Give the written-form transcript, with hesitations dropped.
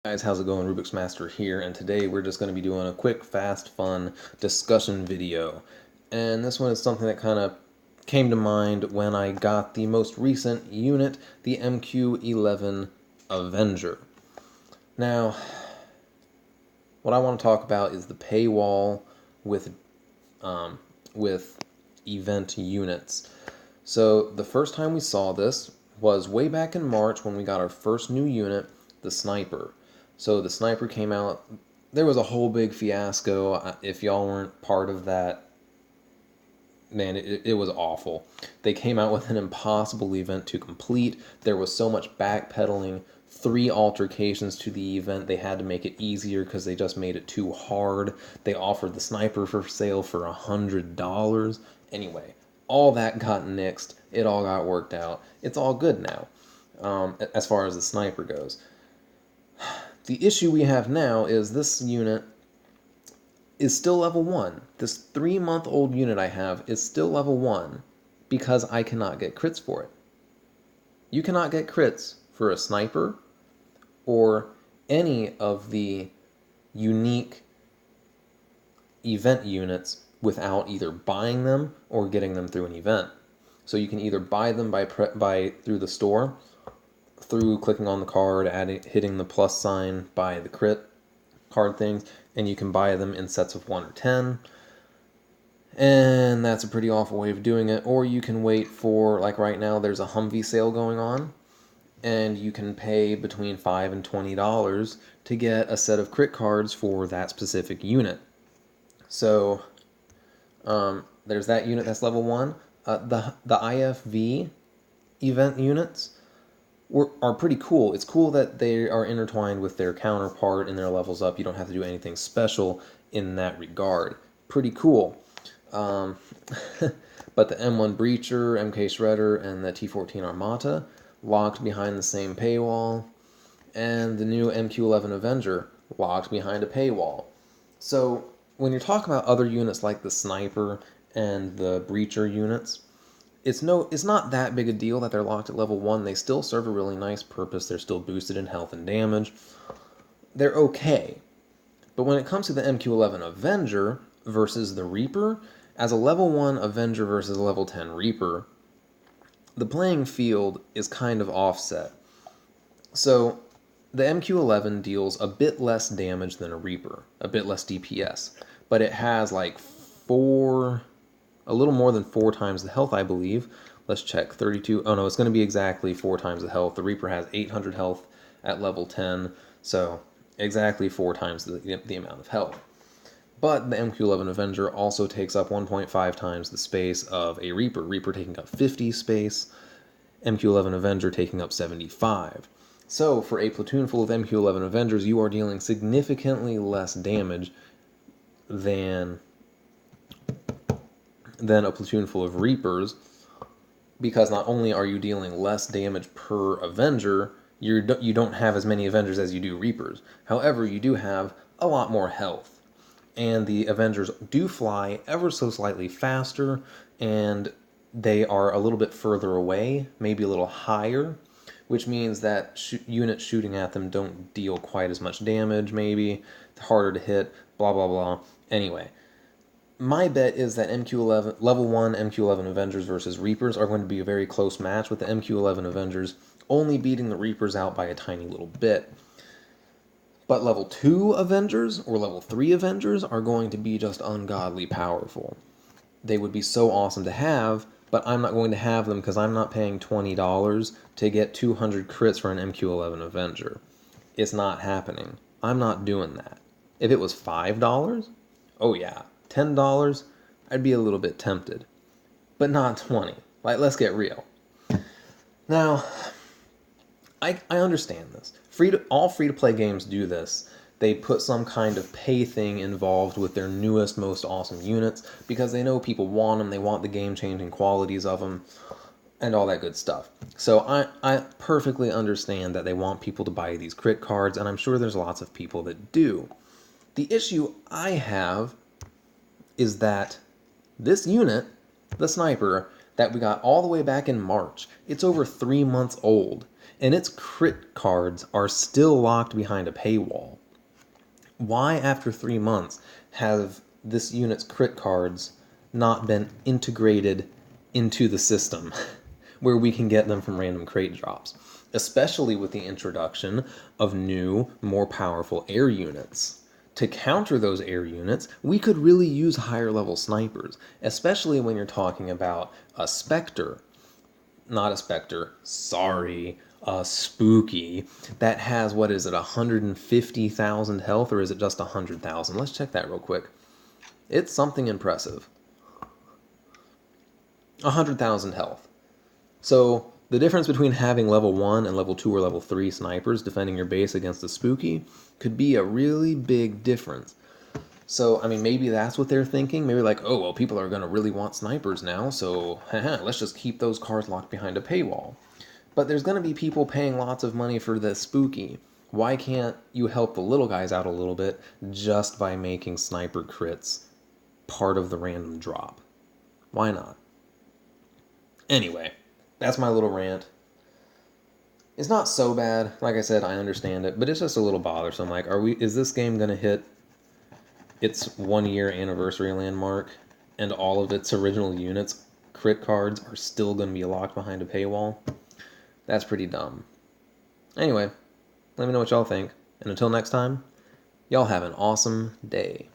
Guys, how's it going? Rubik's Master here, and today we're just going to be doing a quick, fast, fun discussion video. And this one is something that kind of came to mind when I got the most recent unit, the MQ-11 Avenger. Now, what I want to talk about is the paywall with event units. So the first time we saw this was way back in March when we got our first new unit, the Sniper. So the Sniper came out. There was a whole big fiasco. If y'all weren't part of that, man, it was awful. They came out with an impossible event to complete. There was so much backpedaling, 3 altercations to the event. They had to make it easier because they just made it too hard. They offered the Sniper for sale for $100. Anyway, all that got nixed. It all got worked out. It's all good now, as far as the Sniper goes. The issue we have now is this unit is still level 1. This 3-month-old unit I have is still level 1 because I cannot get crits for it. You cannot get crits for a Sniper or any of the unique event units without either buying them or getting them through an event. So you can either buy them by through the store, through clicking on the card, hitting the plus sign, buy the crit card things, and you can buy them in sets of 1 or 10. And that's a pretty awful way of doing it. Or you can wait for, like right now, there's a Humvee sale going on, and you can pay between $5 and $20 to get a set of crit cards for that specific unit. So there's that unit that's level 1. The IFV event units are pretty cool. It's cool that they are intertwined with their counterpart and their levels up. You don't have to do anything special in that regard. Pretty cool. But the M1 Breacher, MK Shredder, and the T14 Armata locked behind the same paywall, and the new MQ-11 Avenger locked behind a paywall. So when you're talking about other units like the Sniper and the Breacher units, it's not that big a deal that they're locked at level 1. They still serve a really nice purpose. They're still boosted in health and damage. They're okay. But when it comes to the MQ-11 Avenger versus the Reaper, as a level 1 Avenger versus a level 10 Reaper, the playing field is kind of offset. So the MQ-11 deals a bit less damage than a Reaper, a bit less DPS, but it has like a little more than 4 times the health, I believe. Let's check. 32. Oh no, it's going to be exactly 4 times the health. The Reaper has 800 health at level 10, so exactly 4 times the amount of health. But the MQ-11 Avenger also takes up 1.5 times the space of a Reaper. Reaper taking up 50 space, MQ-11 Avenger taking up 75. So for a platoon full of MQ-11 Avengers, you are dealing significantly less damage than a platoon full of Reapers, because not only are you dealing less damage per Avenger, you don't have as many Avengers as you do Reapers. However, you do have a lot more health, and the Avengers do fly ever so slightly faster, and they are a little bit further away, maybe a little higher, which means that units shooting at them don't deal quite as much damage, maybe. They're harder to hit, blah, blah, blah. Anyway, my bet is that MQ-11, level 1 MQ-11 Avengers versus Reapers are going to be a very close match, with the MQ-11 Avengers only beating the Reapers out by a tiny little bit. But level 2 Avengers or level 3 Avengers are going to be just ungodly powerful. They would be so awesome to have, but I'm not going to have them because I'm not paying $20 to get 200 crits for an MQ-11 Avenger. It's not happening. I'm not doing that. If it was $5, oh yeah. $10, I'd be a little bit tempted, but not 20. Like, let's get real. Now, I understand this. All free-to-play games do this. They put some kind of pay thing involved with their newest, most awesome units because they know people want them. They want the game-changing qualities of them and all that good stuff. So I perfectly understand that they want people to buy these crit cards, and I'm sure there's lots of people that do. The issue I have is that this unit, the Sniper, that we got all the way back in March, it's over 3 months old, and its crit cards are still locked behind a paywall. Why, after 3 months, have this unit's crit cards not been integrated into the system where we can get them from random crate drops? Especially with the introduction of new, more powerful air units. To counter those air units, we could really use higher level snipers, especially when you're talking about a Spectre. Not a Spectre, sorry, a Spooky that has, what is it, 150,000 health, or is it just 100,000? Let's check that real quick. It's something impressive. 100,000 health. So the difference between having level 1 and level 2 or level 3 snipers defending your base against the Spooky could be a really big difference. So, I mean, maybe that's what they're thinking. Maybe like, oh, well, people are going to really want snipers now, so let's just keep those cards locked behind a paywall. But there's going to be people paying lots of money for the Spooky. Why can't you help the little guys out a little bit just by making sniper crits part of the random drop? Why not? Anyway, that's my little rant. It's not so bad. Like I said, I understand it, but it's just a little bothersome. Like, is this game going to hit its 1-year anniversary landmark and all of its original units, crit cards, are still going to be locked behind a paywall? That's pretty dumb. Anyway, let me know what y'all think. And until next time, y'all have an awesome day.